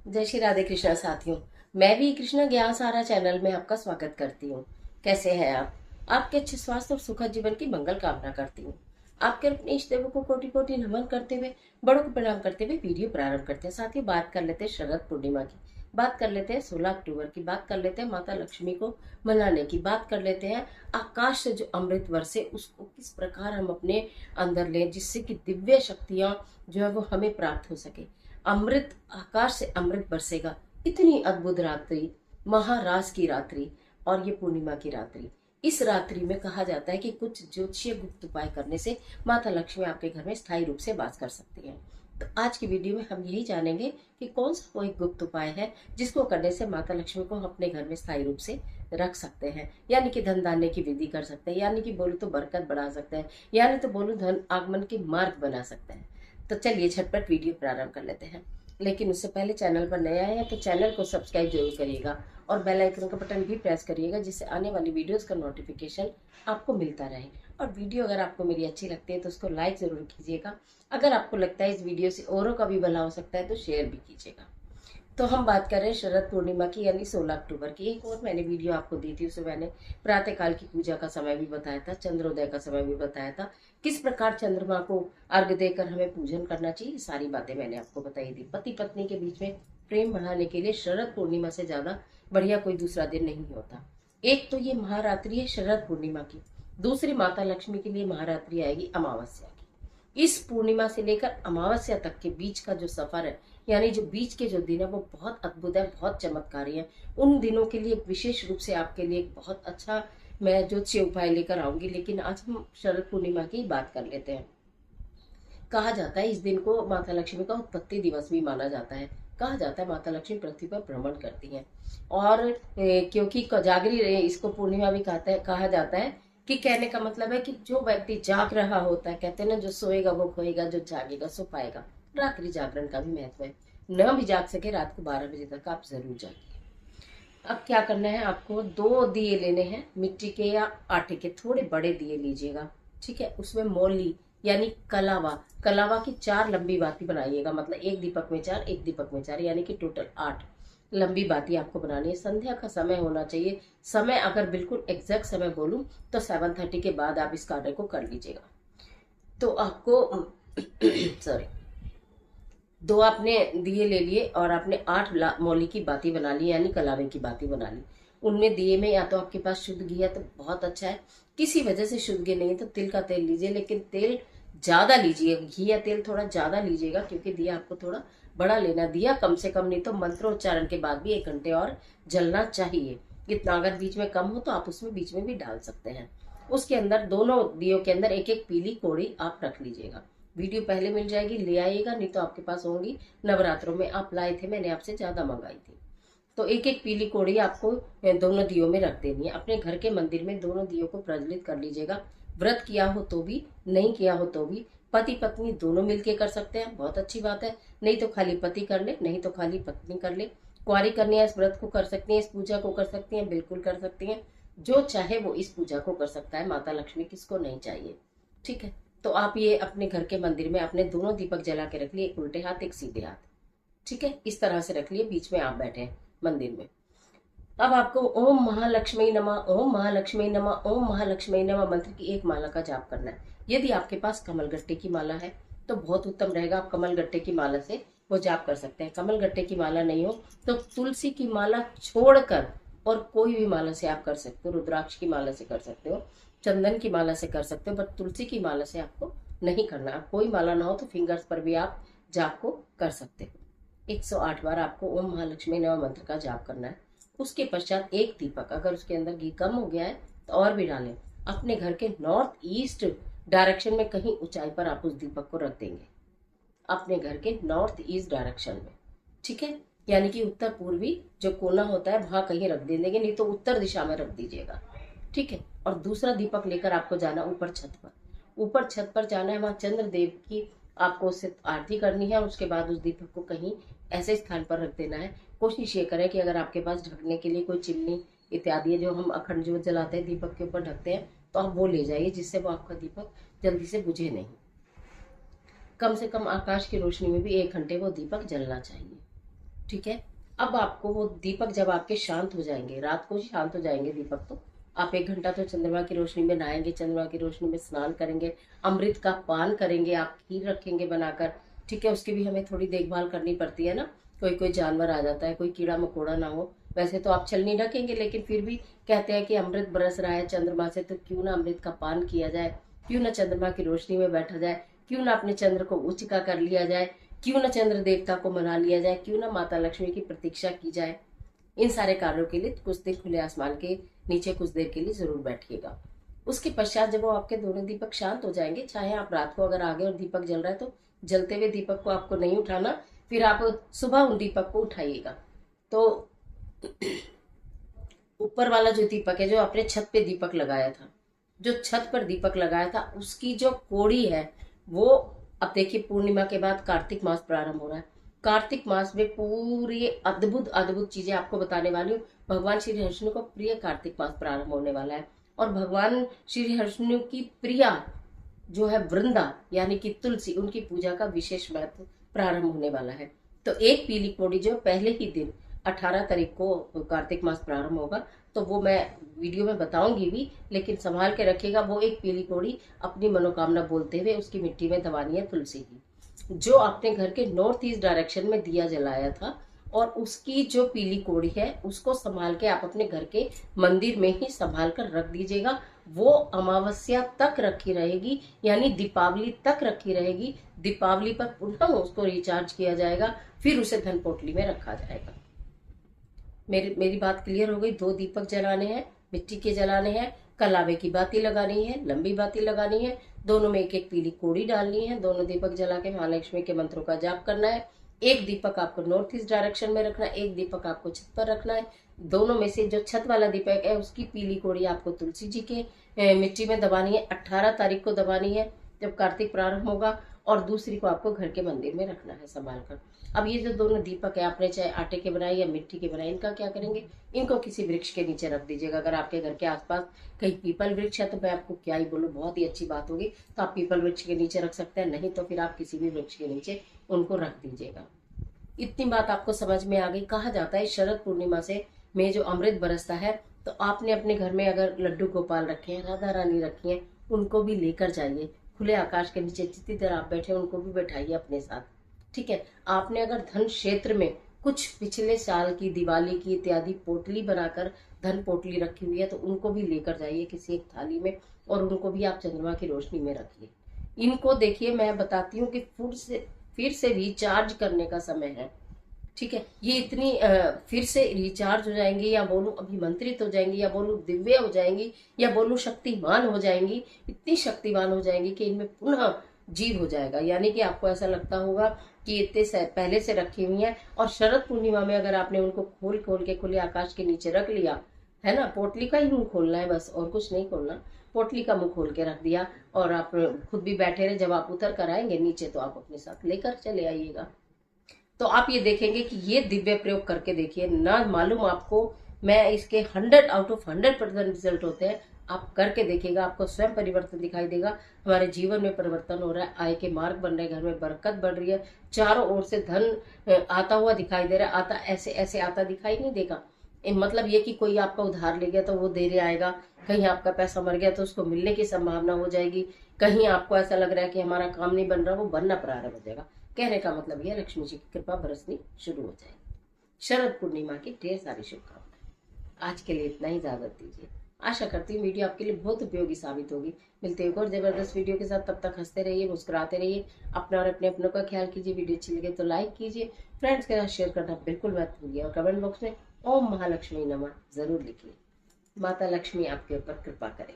जय श्री राधे कृष्णा साथियों। मैं भी कृष्णा ज्ञान सारा चैनल में आपका स्वागत करती हूँ। कैसे हैं आप? आपके अच्छे स्वास्थ्य और सुखद जीवन की मंगल कामना करती हूँ। आपके अपने इष्ट देवों को कोटि कोटि नमन करते हुए, बड़ों को प्रणाम करते हुए वीडियो प्रारंभ करते हैं। साथियों, बात कर लेते हैं शरद पूर्णिमा की, बात कर लेते हैं 16 अक्टूबर की, बात कर लेते हैं माता लक्ष्मी को मनाने की, बात कर लेते हैं आकाश से जो अमृत वर्षे उसको किस प्रकार हम अपने अंदर लें जिससे कि दिव्य शक्तियां जो है वो हमें प्राप्त हो सके। अमृत, आकाश से अमृत बरसेगा। इतनी अद्भुत रात्रि, महाराज की रात्रि और ये पूर्णिमा की रात्रि। इस रात्रि में कहा जाता है कि कुछ ज्योतिषीय गुप्त उपाय करने से माता लक्ष्मी आपके घर में स्थायी रूप से वास कर सकती है। तो आज की वीडियो में हम यही जानेंगे कि कौन सा वो एक गुप्त उपाय है जिसको करने से माता लक्ष्मी को हम अपने घर में स्थायी रूप से रख सकते हैं, यानी कि धन दाने की विधि कर सकते हैं, यानी कि बोलो तो बरकत बढ़ा सकते हैं, यानी तो बोलो धन आगमन के मार्ग बना सकते हैं। तो चलिए झटपट वीडियो प्रारंभ कर लेते हैं। लेकिन उससे पहले चैनल पर नया है तो चैनल को सब्सक्राइब जरूर करिएगा और बेल आइकन का बटन भी प्रेस करिएगा जिससे आने वाली वीडियोस का नोटिफिकेशन आपको मिलता रहे। और वीडियो अगर आपको मेरी अच्छी लगती है तो उसको लाइक जरूर कीजिएगा। अगर आपको लगता है इस वीडियो से औरों का भी भला हो सकता है तो शेयर भी कीजिएगा। तो हम बात कर रहे हैं शरद पूर्णिमा की, यानी 16 अक्टूबर की। एक और मैंने वीडियो आपको दी थी, उसमें मैंने प्रातः काल की पूजा का समय भी बताया था, चंद्रोदय का समय भी बताया था, किस प्रकार चंद्रमा को अर्घ देकर हमें पूजन करना चाहिए, ये सारी बातें मैंने आपको बताई थी। पति पत्नी के बीच में प्रेम बढ़ाने के लिए शरद पूर्णिमा से ज्यादा बढ़िया कोई दूसरा दिन नहीं होता। एक तो ये महारात्रि है शरद पूर्णिमा की, दूसरी माता लक्ष्मी के लिए महारात्रि आएगी अमावस्या की। इस पूर्णिमा से लेकर अमावस्या तक के बीच का जो सफर है, यानी जो बीच के जो दिन है वो बहुत अद्भुत है, बहुत चमत्कारी है। उन दिनों के लिए विशेष रूप से आपके लिए एक बहुत अच्छा मैं ज्योतिषीय उपाय लेकर आऊंगी। लेकिन आज हम शरद पूर्णिमा की बात कर लेते हैं। कहा जाता है इस दिन को माता लक्ष्मी का उत्पत्ति दिवस भी माना जाता है। कहा जाता है माता लक्ष्मी पृथ्वी पर भ्रमण करती हैं और क्योंकि कोजागरी इसको पूर्णिमा भी कहा जाता है कि कहने का मतलब है कि जो व्यक्ति जाग रहा होता है, कहते हैं ना जो सोएगा वो खोएगा, जो जागेगा सो पाएगा। रात्रि जागरण का भी महत्व है। न भी जाग सके रात को 12 बजे तक आप जरूर जागिए। अब क्या करना है, आपको 2 दिए लेने हैं, मिट्टी के या आटे के, थोड़े बड़े दिए लीजिएगा। ठीक है, उसमें मौली यानी कलावा, कलावा की 4 लंबी बाती बनाइएगा। मतलब एक दीपक में 4, एक दीपक में 4, यानी कि टोटल 8 लंबी बाती आपको बनानी है। संध्या का समय होना चाहिए। समय अगर बिल्कुल एग्जैक्ट समय बोलूं तो 7:30 के बाद आप इस कार्य को कर लीजिएगा। तो आपको सॉरी, 2 आपने दिए ले लिए और आपने 8 मौली की बाती बना ली, यानी कलावे की बाती बना ली। उनमें दिए में या तो आपके पास शुद्ध घी है तो बहुत अच्छा है, किसी वजह से शुद्ध घी नहीं है तो तिल का तेल लीजिए, लेकिन तेल ज्यादा लीजिए, घी या तेल थोड़ा ज्यादा लीजिएगा क्योंकि दिया आपको थोड़ा बड़ा लेना। दिया कम से कम नहीं तो मंत्रोच्चारण के बाद भी 1 घंटे और जलना चाहिए। इतना अगर बीच में कम हो तो आप उसमें बीच में भी डाल सकते हैं। उसके अंदर दोनों दियों के अंदर एक एक पीली कोड़ी आप रख लीजिएगा। वीडियो पहले मिल जाएगी, ले आइएगा, नहीं तो आपके पास होंगी। नवरात्रों में आप लाए थे, मैंने आपसे ज्यादा मंगाई थी। तो एक एक पीली कोड़ी आपको दोनों दियों में रख देनी है। अपने घर के मंदिर में दोनों दियों को प्रज्वलित कर लीजिएगा। व्रत किया हो तो भी, नहीं किया हो तो भी, पति पत्नी दोनों मिलके कर सकते हैं, बहुत अच्छी बात है। नहीं तो खाली पति कर ले, नहीं तो खाली पत्नी कर ले। कुंवारी कन्या इस व्रत को कर सकती है, इस पूजा को कर सकती है, बिल्कुल कर सकती है। जो चाहे वो इस पूजा को कर सकता है। माता लक्ष्मी किसको नहीं चाहिए। ठीक है, तो आप ये अपने घर के मंदिर में अपने दोनों दीपक जला के रख लिए, एक उल्टे हाथ एक सीधे हाथ। ठीक है, इस तरह से रख लिए, बीच में आप बैठे हैं मंदिर में। अब आपको ओम महालक्ष्मी नमः, ओम महालक्ष्मी नमः, ओम महालक्ष्मी नमः मंत्र की एक माला का जाप करना है। यदि आपके पास कमलगट्टे की माला है तो बहुत उत्तम रहेगा, आप कमलगट्टे की माला से वो जाप कर सकते हैं। कमलगट्टे की माला नहीं हो तो तुलसी की माला छोड़कर और कोई भी माला से आप कर सकते हो। रुद्राक्ष की माला से कर सकते हो, चंदन की माला से कर सकते हो, बट तुलसी की माला से आपको नहीं करना। आप कोई माला ना हो तो फिंगर्स पर भी आप जाप को कर सकते हो। 108 बार आपको ओम महालक्ष्मी नमः मंत्र का जाप करना है। उसके पश्चात एक दीपक, अगर उसके अंदर घी कम हो गया है तो और भी डालें। अपने घर के नॉर्थ ईस्ट डायरेक्शन में कहीं ऊंचाई पर आप उस दीपक को रख देंगे, अपने घर के नॉर्थ ईस्ट डायरेक्शन में। ठीक है, यानी कि उत्तर पूर्वी जो कोना होता है वहां कहीं रख देंगे, नहीं तो उत्तर दिशा में रख दीजिएगा। ठीक है, और दूसरा दीपक लेकर आपको जाना ऊपर छत पर। ऊपर छत पर जाना है, वहां चंद्रदेव की आपको उससे आरती करनी है। उसके बाद उस दीपक को कहीं ऐसे स्थान पर रख देना है। कोशिश ये करें कि अगर आपके पास ढकने के लिए कोई चिमनी इत्यादि है, जो हम अखंड ज्योत जलाते हैं दीपक के ऊपर ढकते हैं, तो आप वो ले जाइए जिससे वो आपका दीपक जल्दी से बुझे नहीं। कम से कम आकाश की रोशनी में भी 1 घंटे वो दीपक जलना चाहिए। ठीक है। अब आपको वो दीपक जब आपके शांत हो जाएंगे, रात को शांत हो जाएंगे दीपक, तो आप 1 घंटा तो चंद्रमा की रोशनी में नहाएंगे, चंद्रमा की रोशनी में स्नान करेंगे, अमृत का पान करेंगे, आप खीर रखेंगे बनाकर। ठीक है, उसकी भी हमें थोड़ी देखभाल करनी पड़ती है ना, कोई कोई जानवर आ जाता है, कोई कीड़ा मकोड़ा ना हो। वैसे तो आप छल नहीं ढकेंगे, लेकिन फिर भी कहते हैं कि अमृत बरस रहा है चंद्रमा से, तो क्यों ना अमृत का पान किया जाए, क्यों ना चंद्रमा की रोशनी में बैठा जाए, क्यों ना अपने चंद्र को उच्च का कर लिया जाए, क्यों ना चंद्र देवता को मना लिया जाए, क्यों ना माता लक्ष्मी की प्रतीक्षा की जाए। इन सारे कार्यों के लिए कुछ देर खुले आसमान के नीचे कुछ देर के लिए जरूर बैठिएगा। उसके पश्चात जब वो आपके दोनों दीपक शांत हो जाएंगे, चाहे आप रात को अगर आगे और दीपक जल रहा है तो जलते हुए दीपक को आपको नहीं उठाना, फिर आप सुबह उन दीपक को उठाइएगा। तो ऊपर वाला जो दीपक है, जो आपने छत पे दीपक लगाया था, जो छत पर दीपक लगाया था, उसकी जो कोड़ी है वो, अब देखिए पूर्णिमा के बाद कार्तिक मास प्रारंभ हो रहा है। कार्तिक मास में पूरी अद्भुत अद्भुत चीजें आपको बताने वाली हूँ। भगवान श्री हरिष्णु को प्रिय कार्तिक मास प्रारंभ होने वाला है, और भगवान श्री हरिष्णु की प्रिया जो है वृंदा यानी कि तुलसी, उनकी पूजा का विशेष महत्व प्रारंभ होने वाला है। तो एक पीली कोड़ी जो पहले ही दिन 18 तारीख को कार्तिक मास प्रारंभ होगा, तो वो मैं वीडियो में बताऊंगी भी, लेकिन संभाल के रखिएगा। वो एक पीली कोड़ी अपनी मनोकामना बोलते हुए उसकी मिट्टी में दबानी है तुलसी की। जो आपने घर के नॉर्थ ईस्ट डायरेक्शन में दिया जलाया था, और उसकी जो पीली कोड़ी है उसको संभाल के आप अपने घर के मंदिर में ही संभाल कर रख दीजिएगा। वो अमावस्या तक रखी रहेगी, यानी दीपावली तक रखी रहेगी। दीपावली पर पुनः उसको रिचार्ज किया जाएगा, फिर उसे धन पोटली में रखा जाएगा। मेरी बात क्लियर हो गई। 2 दीपक जलाने हैं, मिट्टी के जलाने हैं, कलावे की बाती लगानी है, लंबी बाती लगानी है, दोनों में एक एक पीली कोड़ी डालनी है, दोनों दीपक जला के महालक्ष्मी के मंत्रों का जाप करना है। एक दीपक आपको नॉर्थ ईस्ट डायरेक्शन में रखना है, एक दीपक आपको छत पर रखना है। दोनों में से जो छत वाला दीपक है उसकी पीली कोड़ी आपको तुलसी जी के मिट्टी में दबानी है। 18 तारीख को दबानी है जब कार्तिक प्रारंभ होगा, और दूसरी को आपको घर के मंदिर में रखना है संभाल कर। अब ये जो दोनों दीपक है, आपने चाहे आटे के बनाए या मिट्टी के बनाए, इनका क्या करेंगे, इनको किसी वृक्ष के नीचे रख दीजिएगा। अगर आपके घर के आसपास कहीं पीपल वृक्ष है तो मैं आपको क्या ही बोलूँ, बहुत ही अच्छी बात होगी। तो आप पीपल वृक्ष के नीचे रख सकते हैं, नहीं तो फिर आप किसी भी वृक्ष के नीचे उनको रख दीजिएगा। इतनी बात आपको समझ में आ गई। कहा जाता है शरद पूर्णिमा से में जो अमृत बरसता है, तो आपने अपने घर में अगर लड्डू गोपाल रखे हैं, राधा रानी रखी हैं, उनको भी लेकर जाइए। खुले आकाश के नीचे जितनी देर आप बैठे उनको भी बैठाइए अपने साथ। ठीक है। आपने अगर धन क्षेत्र में कुछ पिछले साल की दिवाली की इत्यादि पोटली बनाकर धन पोटली रखी हुई है, तो उनको भी लेकर जाइए किसी एक थाली में, और उनको भी आप चंद्रमा की रोशनी में रखिए। इनको देखिए, मैं बताती हूँ कि फिर से रिचार्ज करने का समय है। ठीक है, ये इतनी फिर से रिचार्ज हो जाएंगी, या बोलूं अभिमंत्रित हो जाएंगी, या बोलूं दिव्य हो जाएंगी, या बोलूं शक्तिमान हो जाएंगी। इतनी शक्तिमान हो जाएंगी कि इनमें पुनः जीव हो जाएगा, यानी कि आपको ऐसा लगता होगा कि इतने पहले से रखी हुई है। और शरद पूर्णिमा में अगर आपने उनको खोल खोल के खुले आकाश के नीचे रख लिया है ना, पोटली का ही मुंह खोलना है बस, और कुछ नहीं खोलना, पोटली का मुंह खोल के रख दिया, और आप खुद भी बैठे रहे। जब आप उतर कर आएंगे नीचे तो आप अपने साथ लेकर चले आइएगा। तो आप ये देखेंगे कि ये दिव्य प्रयोग करके देखिए ना, मालूम आपको, मैं इसके 100 आउट ऑफ 100% रिजल्ट होते हैं। आप करके देखिएगा, आपको स्वयं परिवर्तन दिखाई देगा। हमारे जीवन में परिवर्तन हो रहा है, आय के मार्ग बन रहे, घर में बरकत बढ़ रही है, चारों ओर से धन आता हुआ दिखाई दे रहा है। आता ऐसे ऐसे आता दिखाई नहीं देगा। मतलब ये कि कोई आपका उधार ले गया तो वो देने आएगा, कहीं आपका पैसा मर गया तो उसको मिलने की संभावना हो जाएगी, कहीं आपको ऐसा लग रहा है कि हमारा काम नहीं बन रहा, वो बनना प्रारंभ हो जाएगा। कहने का मतलब ये, लक्ष्मी जी की कृपा बरसनी शुरू हो जाएगी। शरद पूर्णिमा की ढेर सारी शुभकामनाएं। आज के लिए इतना ही, इजाजत दीजिए। आशा करती हूँ वीडियो आपके लिए बहुत उपयोगी साबित होगी। मिलते हैं एक और जबरदस्त वीडियो के साथ, तब तक हंसते रहिए, मुस्कुराते रहिए, अपना और अपने अपनों का ख्याल कीजिए। वीडियो अच्छी लगे तो लाइक कीजिए, फ्रेंड्स के साथ शेयर करना बिल्कुल मत भूलिए, और कमेंट बॉक्स में ओम महालक्ष्मी नमः जरूर लिखिए। माता लक्ष्मी आपके ऊपर कृपा करे।